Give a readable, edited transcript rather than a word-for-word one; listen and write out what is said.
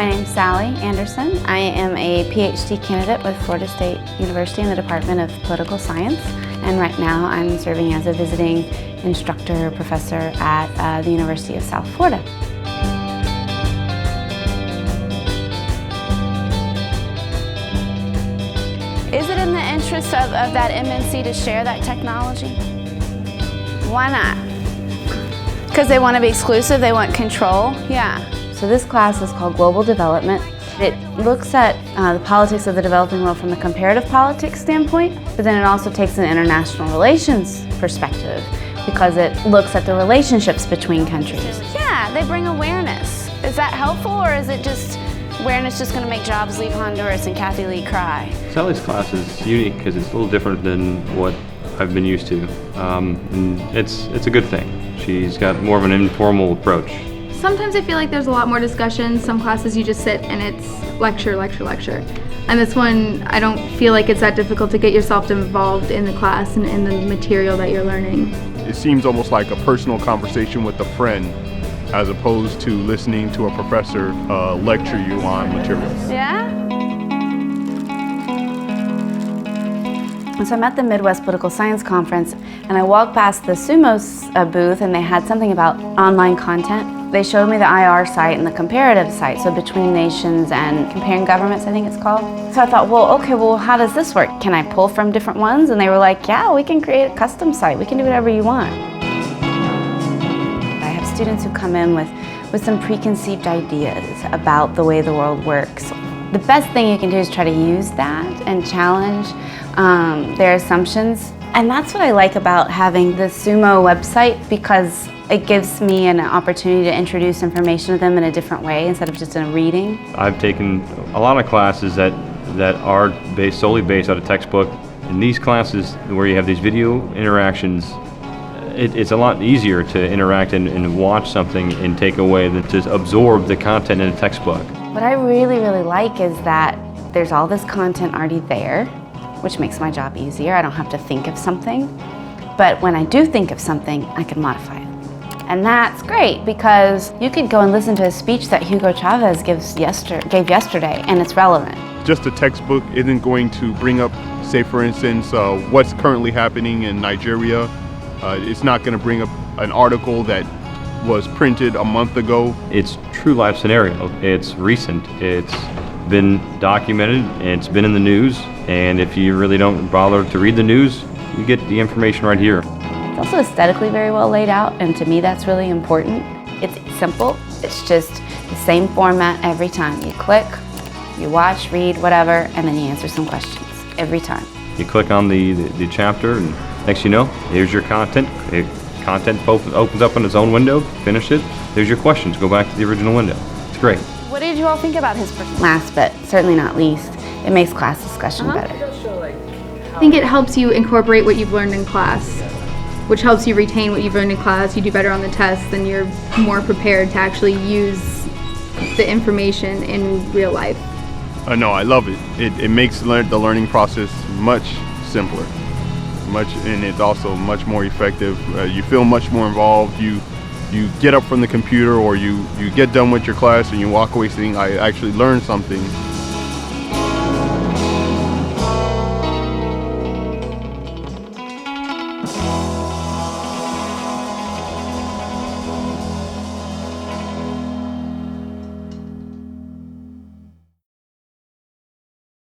My name's Sally Anderson. I am a PhD candidate with Florida State University in the Department of Political Science, and right now I'm serving as a visiting instructor professor at the University of South Florida. Is it in the interest of that MNC to share that technology? Why not? Because they want to be exclusive, they want control? Yeah. So this class is called Global Development. It looks at the politics of the developing world from the comparative politics standpoint, but then it also takes an international relations perspective because it looks at the relationships between countries. Yeah, they bring awareness. Is that helpful, or is it just awareness just going to make Jobs leave Honduras and Kathy Lee cry? Sally's class is unique because it's a little different than what I've been used to. And it's a good thing. She's got more of an informal approach. Sometimes I feel like there's a lot more discussion. Some classes you just sit and it's lecture, lecture, lecture. And this one, I don't feel like it's that difficult to get yourself involved in the class and in the material that you're learning. It seems almost like a personal conversation with a friend as opposed to listening to a professor lecture you on material. Yeah? So I'm at the Midwest Political Science Conference, and I walked past the Soomo's booth, and they had something about online content. They showed me the IR site and the comparative site, so Between Nations and Comparing Governments, I think it's called. So I thought, well, okay, well, how does this work? Can I pull from different ones? And they were like, yeah, we can create a custom site. We can do whatever you want. I have students who come in with some preconceived ideas about the way the world works. The best thing you can do is try to use that and challenge their assumptions. And that's what I like about having the Soomo website, because it gives me an opportunity to introduce information to them in a different way instead of just in a reading. I've taken a lot of classes that are solely based out of textbook. In these classes where you have these video interactions, it's a lot easier to interact and watch something and take away than to absorb the content in a textbook. What I really, really like is that there's all this content already there, which makes my job easier. I don't have to think of something. But when I do think of something, I can modify it. And that's great, because you could go and listen to a speech that Hugo Chavez gave yesterday, and it's relevant. Just a textbook isn't going to bring up, say for instance, what's currently happening in Nigeria. It's not going to bring up an article that was printed a month ago. It's true life scenario. It's recent. It's been documented. It's been in the news. And if you really don't bother to read the news, you get the information right here. It's also aesthetically very well laid out, and to me that's really important. It's simple. It's just the same format every time. You click, you watch, read, whatever, and then you answer some questions every time. You click on the chapter, and next you know, here's your content. Content opens up on its own window, finish it, there's your questions, go back to the original window. It's great. What did you all think about his performance? Last but certainly not least, it makes class discussion better. I think it helps you incorporate what you've learned in class, which helps you retain what you've learned in class. You do better on the test, then you're more prepared to actually use the information in real life. No, I love it. It makes the learning process much simpler. And it's also much more effective. You feel much more involved. You get up from the computer, or you get done with your class and you walk away saying, I actually learned something.